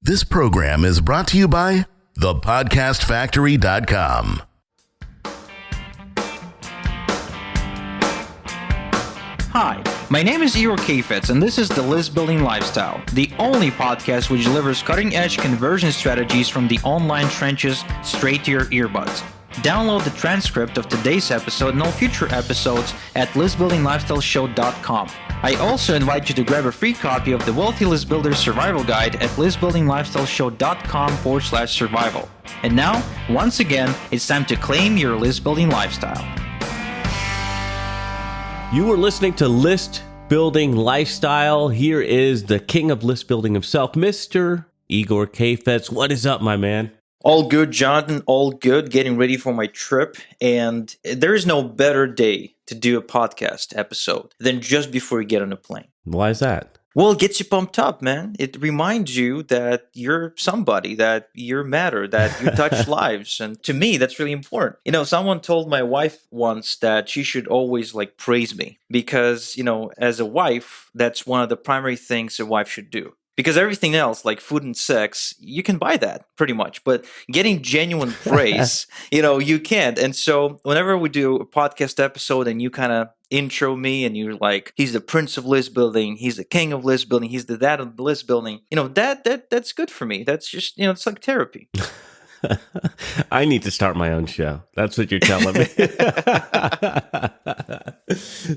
This program is brought to you by thepodcastfactory.com. Hi, my name is Igor Kheifets, and this is the List Building Lifestyle, the only podcast which delivers cutting-edge conversion strategies from the online trenches straight to your earbuds. Download the transcript of today's episode and all future episodes at listbuildinglifestyleshow.com. I also invite you to grab a free copy of the Wealthy List Builder Survival Guide at listbuildinglifestyleshow.com/survival. And now, once again, it's time to claim your list building lifestyle. You are listening to List Building Lifestyle. Here is the king of list building himself, Mr. Igor Kheifets. What is up, my man? All good, Jonathan. All good. Getting ready for my trip. And there is no better day to do a podcast episode than just before you get on a plane. Why is that? Well, it gets you pumped up, man. It reminds you that you're somebody, that you matter, that you touch lives. And to me, that's really important. You know, someone told my wife once that she should always praise me because, as a wife, that's one of the primary things a wife should do. Because everything else, like food and sex, you can buy that pretty much. But getting genuine praise, you can't. And so whenever we do a podcast episode and you kind of intro me and you're like, he's the prince of list building, he's the king of list building, he's the dad of list building, that's good for me. That's just, it's like therapy. I need to start my own show. That's what you're telling me.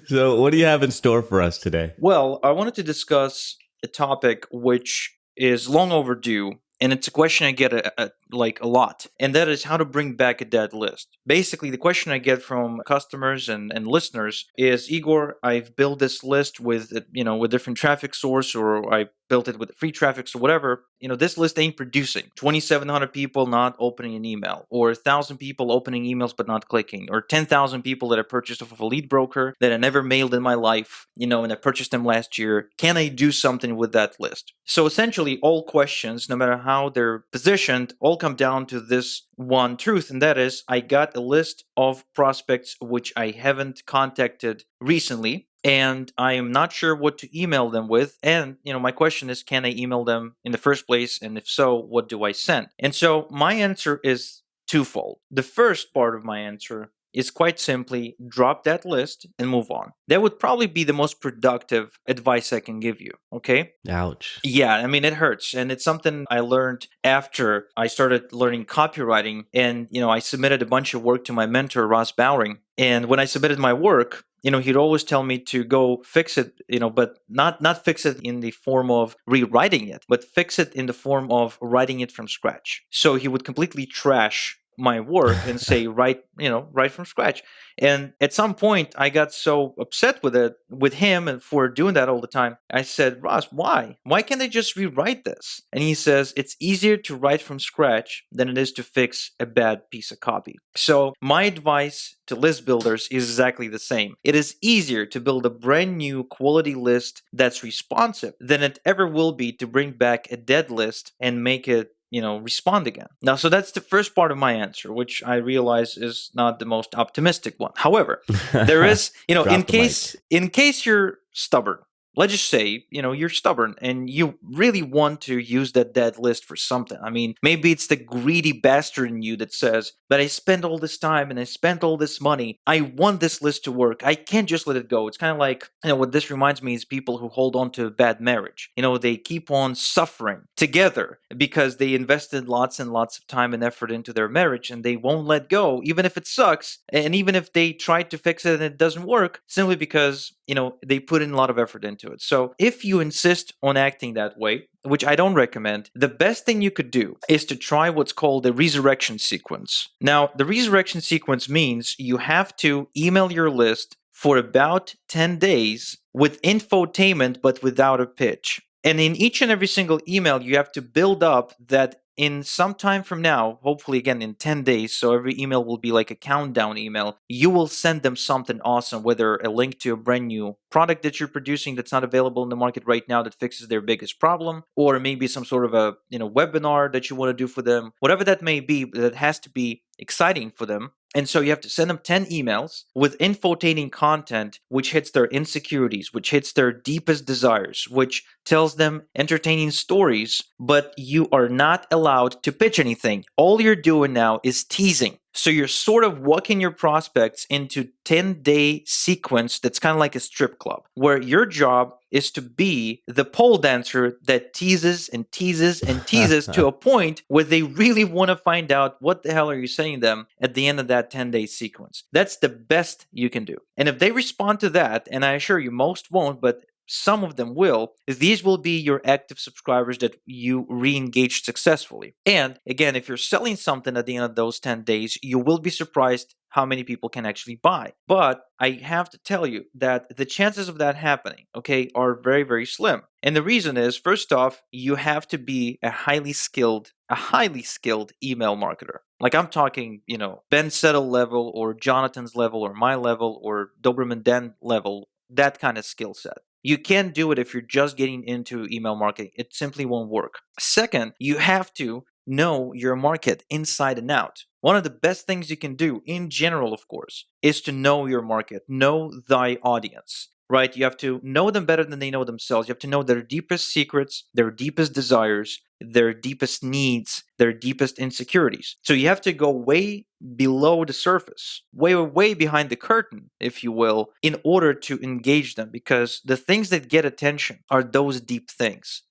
So what do you have in store for us today? Well, I wanted to discuss a topic which is long overdue, and it's a question I get a lot, and that is how to bring back a dead list. Basically, the question I get from customers and listeners is, Igor, I've built this list with different traffic source, or I built it with free traffic, so whatever. This list ain't producing. 2,700 people not opening an email, or 1,000 people opening emails but not clicking, or 10,000 people that I purchased off of a lead broker that I never mailed in my life, and I purchased them last year. Can I do something with that list? So essentially, all questions, no matter how they're positioned, all come down to this one truth, and that is, I got a list of prospects which I haven't contacted recently, and I am not sure what to email them with. And, my question is, can I email them in the first place? And if so, what do I send? And so my answer is twofold. The first part of my answer is quite simply drop that list and move on. That would probably be the most productive advice I can give you, okay? Ouch. Yeah, it hurts. And it's something I learned after I started learning copywriting. And, I submitted a bunch of work to my mentor, Ross Bowring. And when I submitted my work, he'd always tell me to go fix it, but not fix it in the form of rewriting it, but fix it in the form of writing it from scratch. So he would completely trash my work and say, write from scratch. And at some point, I got so upset with him and for doing that all the time. I said, Ross, why? Why can't I just rewrite this? And he says, it's easier to write from scratch than it is to fix a bad piece of copy. So my advice to list builders is exactly the same. It is easier to build a brand new quality list that's responsive than it ever will be to bring back a dead list and make it respond again. Now, so that's the first part of my answer, which I realize is not the most optimistic one. However, there is, in case you're stubborn, let's just say, you're stubborn and you really want to use that dead list for something. Maybe it's the greedy bastard in you that says, but I spent all this time and I spent all this money. I want this list to work. I can't just let it go. It's kind of like, what this reminds me is people who hold on to a bad marriage. They keep on suffering together because they invested lots and lots of time and effort into their marriage, and they won't let go, even if it sucks. And even if they try to fix it and it doesn't work, simply because, they put in a lot of effort into it. So if you insist on acting that way, which I don't recommend, the best thing you could do is to try what's called the resurrection sequence. Now, the resurrection sequence means you have to email your list for about 10 days with infotainment, but without a pitch. And in each and every single email, you have to build up that in some time from now, hopefully again in 10 days, so every email will be like a countdown email, you will send them something awesome, whether a link to a brand new product that you're producing that's not available in the market right now that fixes their biggest problem, or maybe some sort of a webinar that you want to do for them, whatever that may be, that has to be exciting for them. And so you have to send them 10 emails with infotaining content, which hits their insecurities, which hits their deepest desires, which tells them entertaining stories, but you are not allowed to pitch anything. All you're doing now is teasing. So you're sort of walking your prospects into 10-day sequence that's kind of like a strip club, where your job is to be the pole dancer that teases and teases and teases to a point where they really want to find out what the hell are you saying to them at the end of that 10-day sequence. That's the best you can do. And if they respond to that, and I assure you most won't, but some of them will, these will be your active subscribers that you re-engaged successfully. And again, if you're selling something at the end of those 10 days, you will be surprised how many people can actually buy. But I have to tell you that the chances of that happening, okay, are very, very slim. And the reason is, first off, you have to be a highly skilled email marketer. Like I'm talking, Ben Settle level or Jonathan's level or my level or Doberman Dan level, that kind of skill set. You can't do it if you're just getting into email marketing. It simply won't work. Second, you have to know your market inside and out. One of the best things you can do in general, of course, is to know your market, know thy audience, right? You have to know them better than they know themselves. You have to know their deepest secrets, their deepest desires, their deepest needs, their deepest insecurities. So you have to go way below the surface, way behind the curtain, if you will, in order to engage them, because the things that get attention are those deep things.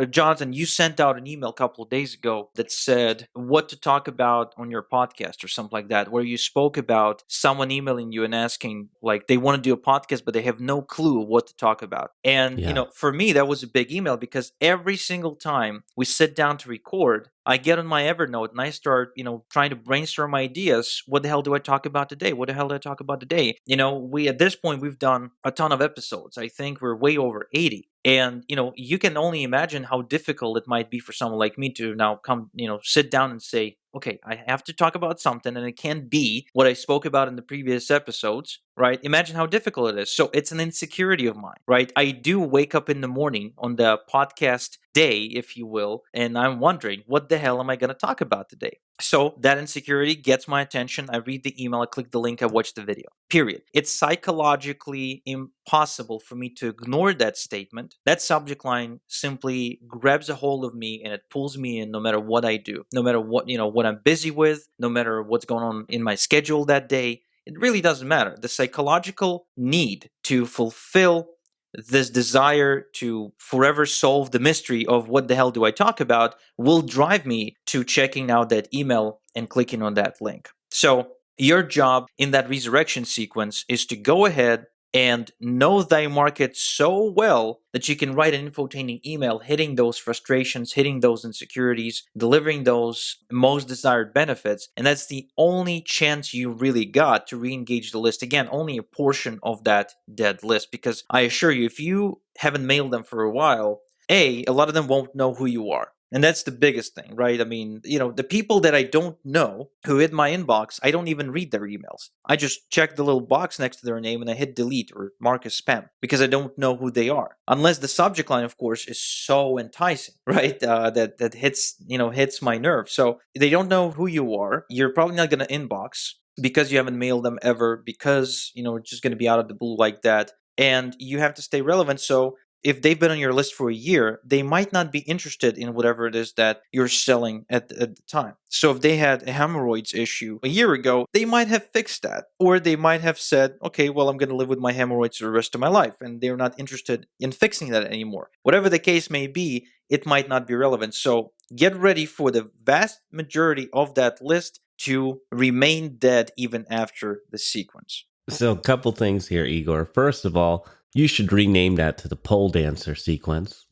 Jonathan, you sent out an email a couple of days ago that said what to talk about on your podcast or something like that, where you spoke about someone emailing you and asking, like, they want to do a podcast, but they have no clue what to talk about. And, for me, that was a big email because every single time we sit down to record, I get on my Evernote and I start, trying to brainstorm ideas. What the hell do I talk about today? What the hell do I talk about today? At this point, we've done a ton of episodes. I think we're way over 80. And, you can only imagine how difficult it might be for someone like me to now come, sit down and say, okay, I have to talk about something and it can't be what I spoke about in the previous episodes, right? Imagine how difficult it is. So it's an insecurity of mine, right? I do wake up in the morning on the podcast day, if you will, and I'm wondering, what the hell am I going to talk about today? So that insecurity gets my attention. I read the email, I click the link, I watch the video, period. It's psychologically impossible for me to ignore that statement. That subject line simply grabs a hold of me and it pulls me in no matter what I do, no matter what, what I'm busy with, no matter what's going on in my schedule that day. It really doesn't matter. The psychological need to fulfill this desire to forever solve the mystery of what the hell do I talk about will drive me to checking out that email and clicking on that link. So your job in that resurrection sequence is to go ahead and know thy market so well that you can write an infotaining email hitting those frustrations, hitting those insecurities, delivering those most desired benefits. And that's the only chance you really got to re-engage the list. Again, only a portion of that dead list, because I assure you, if you haven't mailed them for a while, a lot of them won't know who you are. And that's the biggest thing, right? I mean, the people that I don't know who hit my inbox, I don't even read their emails. I just check the little box next to their name and I hit delete or mark as spam because I don't know who they are. Unless the subject line, of course, is so enticing, right? That hits my nerve. So they don't know who you are. You're probably not going to inbox because you haven't mailed them ever, because, it's just going to be out of the blue like that. And you have to stay relevant. So if they've been on your list for a year, they might not be interested in whatever it is that you're selling at the time. So if they had a hemorrhoids issue a year ago, they might have fixed that. Or they might have said, okay, well, I'm going to live with my hemorrhoids for the rest of my life. And they're not interested in fixing that anymore. Whatever the case may be, it might not be relevant. So get ready for the vast majority of that list to remain dead even after the sequence. So a couple things here, Igor. First of all, you should rename that to the pole dancer sequence.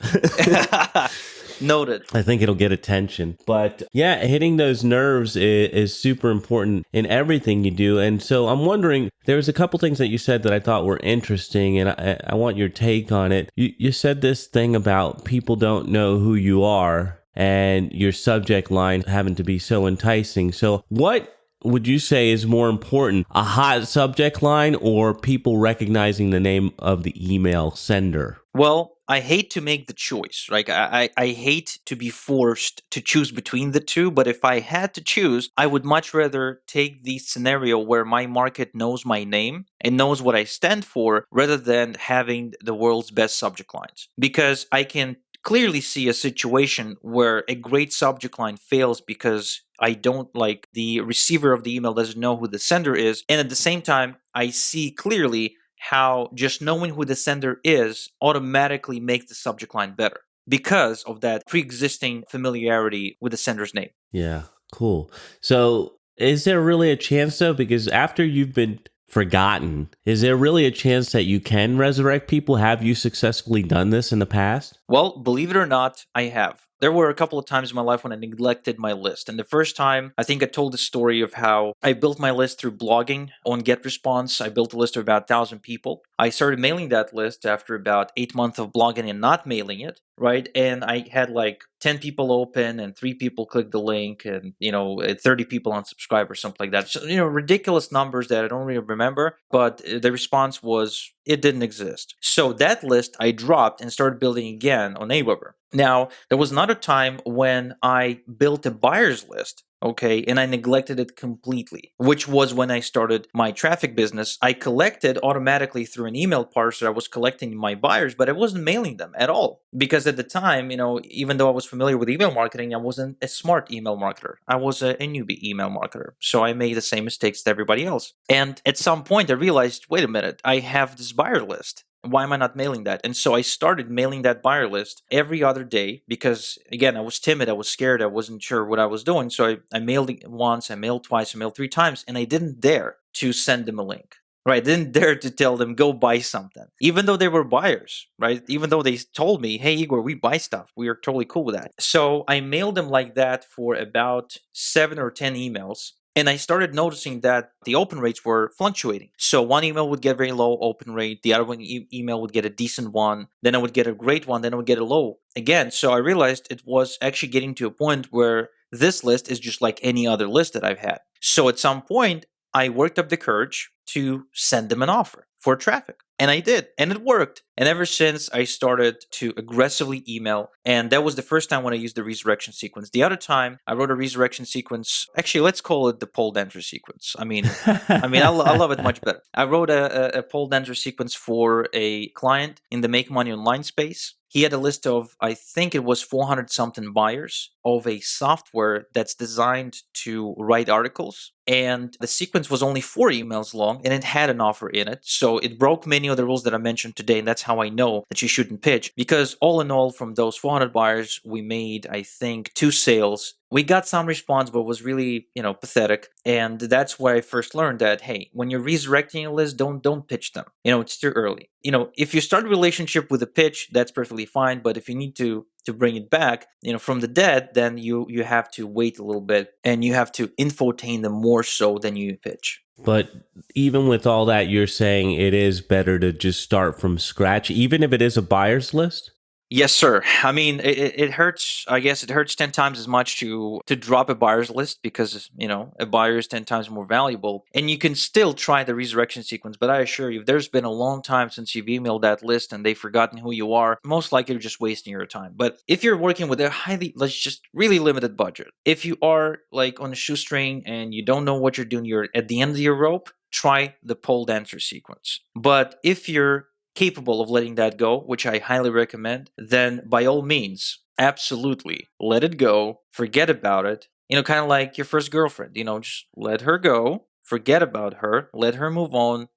Noted. I think it'll get attention. But yeah, hitting those nerves is super important in everything you do. And so I'm wondering, there's a couple things that you said that I thought were interesting, and I want your take on it. You said this thing about people don't know who you are and your subject line having to be so enticing. So what would you say is more important, a hot subject line or people recognizing the name of the email sender? Well, I hate to make the choice, right? I hate to be forced to choose between the two, but if I had to choose, I would much rather take the scenario where my market knows my name and knows what I stand for rather than having the world's best subject lines. Because I can clearly see a situation where a great subject line fails because I don't like the receiver of the email doesn't know who the sender is. And at the same time, I see clearly how just knowing who the sender is automatically makes the subject line better because of that pre-existing familiarity with the sender's name. Yeah, cool. So is there really a chance though? Because after you've been forgotten, is there really a chance that you can resurrect people? Have you successfully done this in the past? Well, believe it or not, I have. There were a couple of times in my life when I neglected my list. And the first time, I think I told the story of how I built my list through blogging on GetResponse. I built a list of about 1,000 people. I started mailing that list after about 8 months of blogging and not mailing it, right? And I had like 10 people open and 3 people click the link and, 30 people unsubscribe or something like that. So, ridiculous numbers that I don't really remember. But the response was, it didn't exist. So that list I dropped and started building again on Aweber. Now, there was another time when I built a buyer's list, okay, and I neglected it completely, which was when I started my traffic business. I collected automatically through an email parser, I was collecting my buyers, but I wasn't mailing them at all. Because at the time, even though I was familiar with email marketing, I wasn't a smart email marketer. I was a newbie email marketer. So I made the same mistakes that everybody else. And at some point, I realized, wait a minute, I have this buyer list. Why am I not mailing that? And so I started mailing that buyer list every other day because, again, I was timid. I was scared. I wasn't sure what I was doing. So I mailed it once, I mailed twice, I mailed 3 times, and I didn't dare to send them a link. Right, I didn't dare to tell them, go buy something. Even though they were buyers, right? Even though they told me, hey, Igor, we buy stuff. We are totally cool with that. So I mailed them like that for about 7 or 10 emails. And I started noticing that the open rates were fluctuating. So one email would get very low open rate. The other one email would get a decent one. Then I would get a great one. Then I would get a low again. So I realized it was actually getting to a point where this list is just like any other list that I've had. So at some point, I worked up the courage to send them an offer for traffic. And I did. And it worked. And ever since, I started to aggressively email. And that was the first time when I used the resurrection sequence. The other time, I wrote a resurrection sequence. Actually, let's call it the pole dancer sequence. I love it much better. I wrote a pole dancer sequence for a client in the Make Money Online space. He had a list of, I think it was 400 something buyers of a software that's designed to write articles. And the sequence was only 4 emails long and it had an offer in it. So it broke many of the rules that I mentioned today. And that's how I know that you shouldn't pitch. Because all in all, from those 400 buyers, we made, I think, 2 sales. We got some response, but it was really, pathetic. And that's where I first learned that, hey, when you're resurrecting a list, don't pitch them. It's too early. If you start a relationship with a pitch, that's perfectly fine. But if you need to bring it back, from the dead, then you have to wait a little bit and you have to infotain them more so than you pitch. But even with all that, you're saying it is better to just start from scratch, even if it is a buyer's list? Yes, sir. I mean, it hurts. I guess it hurts 10 times as much to drop a buyer's list because, a buyer is 10 times more valuable. And you can still try the resurrection sequence. But I assure you, if there's been a long time since you've emailed that list and they've forgotten who you are, most likely you're just wasting your time. But if you're working with a really limited budget, if you are like on a shoestring and you don't know what you're doing, you're at the end of your rope, try the pole dancer sequence. But if you're capable of letting that go, which I highly recommend, then by all means, absolutely let it go, forget about it. Kind of like your first girlfriend, just let her go, forget about her, let her move on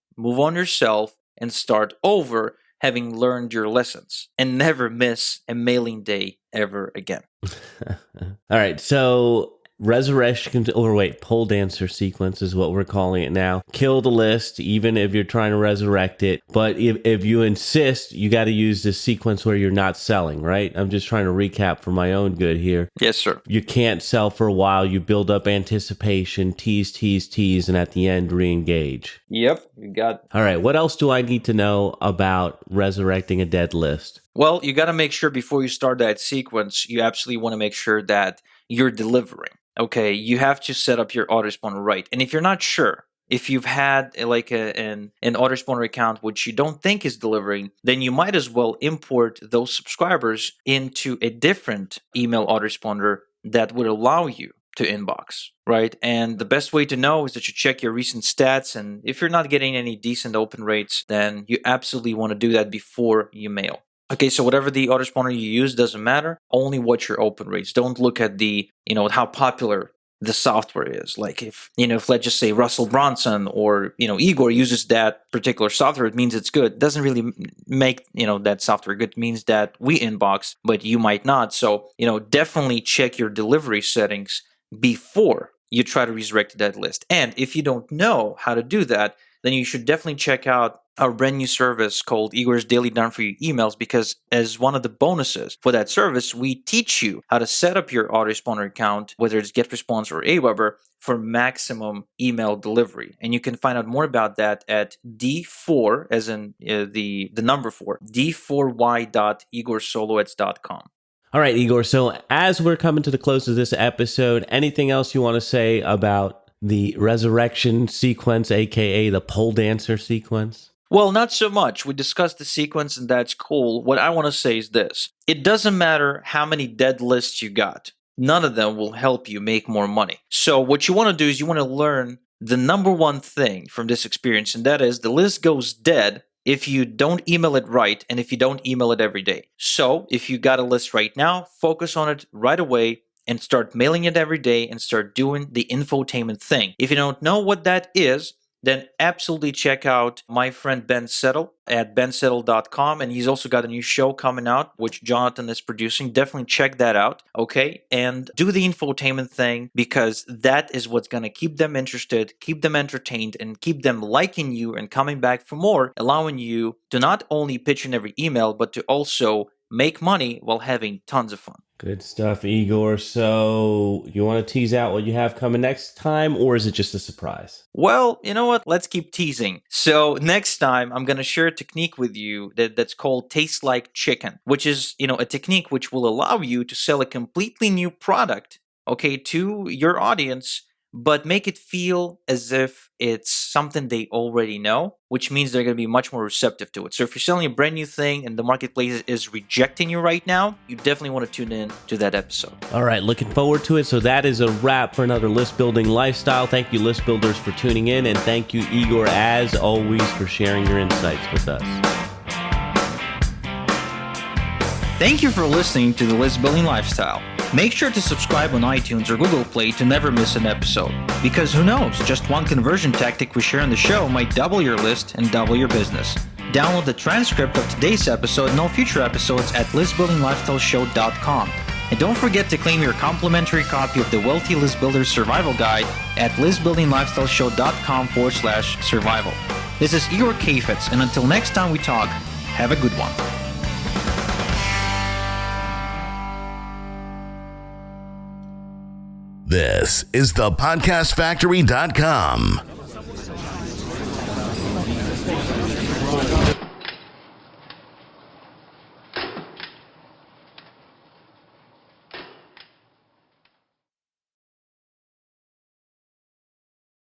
yourself, and start over having learned your lessons and never miss a mailing day ever again. All right. So pole dancer sequence is what we're calling it now. Kill the list, even if you're trying to resurrect it. But if you insist, you got to use this sequence where you're not selling, right? I'm just trying to recap for my own good here. Yes, sir. You can't sell for a while. You build up anticipation, tease, and at the end, re-engage. Yep, you got it. All right. What else do I need to know about resurrecting a dead list? Well, you got to make sure before you start that sequence, you absolutely want to make sure that you're delivering. Okay, you have to set up your autoresponder right. And if you're not sure, if you've had like an autoresponder account which you don't think is delivering, then you might as well import those subscribers into a different email autoresponder that would allow you to inbox, right? And the best way to know is that you check your recent stats. And if you're not getting any decent open rates, then you absolutely want to do that before you mail. Okay, so whatever the autoresponder you use doesn't matter. Only watch your open rates. Don't look at the, how popular the software is. Like if let's just say Russell Brunson or, Igor uses that particular software, it means it's good. It doesn't really make, that software good. It means that we inbox, but you might not. So, definitely check your delivery settings before you try to resurrect that list. And if you don't know how to do that, then you should definitely check out our brand new service called Igor's Daily Done For You Emails, because as one of the bonuses for that service, we teach you how to set up your autoresponder account, whether it's GetResponse or Aweber, for maximum email delivery. And you can find out more about that at D4, as in the number 4, d4y.igorsolowitz.com. All right, Igor. So as we're coming to the close of this episode, anything else you want to say about the resurrection sequence, aka the pole dancer sequence? Well, not so much. We discussed the sequence and that's cool. What I want to say is this. It doesn't matter how many dead lists you got. None of them will help you make more money. So what you want to do is you want to learn the number one thing from this experience, and that is the list goes dead if you don't email it right and if you don't email it every day. So if you got a list right now, focus on it right away and start mailing it every day and start doing the infotainment thing. If you don't know what that is, then absolutely check out my friend Ben Settle at bensettle.com. And he's also got a new show coming out, which Jonathan is producing. Definitely check that out, okay? And do the infotainment thing, because that is what's going to keep them interested, keep them entertained, and keep them liking you and coming back for more, allowing you to not only pitch in every email, but to also make money while having tons of fun. Good stuff, Igor. So you want to tease out what you have coming next time, or is it just a surprise? Well, you know what? Let's keep teasing. So next time, I'm going to share a technique with you that's called Taste Like Chicken, which is, a technique which will allow you to sell a completely new product, okay, to your audience, but make it feel as if it's something they already know, which means they're going to be much more receptive to it. So if you're selling a brand new thing and the marketplace is rejecting you right now, you definitely want to tune in to that episode. All right, looking forward to it. So that is a wrap for another List Building Lifestyle. Thank you, List Builders, for tuning in. And thank you, Igor, as always, for sharing your insights with us. Thank you for listening to the List Building Lifestyle. Make sure to subscribe on iTunes or Google Play to never miss an episode. Because who knows, just one conversion tactic we share on the show might double your list and double your business. Download the transcript of today's episode and all future episodes at listbuildinglifestyleshow.com. And don't forget to claim your complimentary copy of the Wealthy List Builder Survival Guide at listbuildinglifestyleshow.com/survival. This is Igor Kheifets, and until next time we talk, have a good one. This is the podcastfactory.com.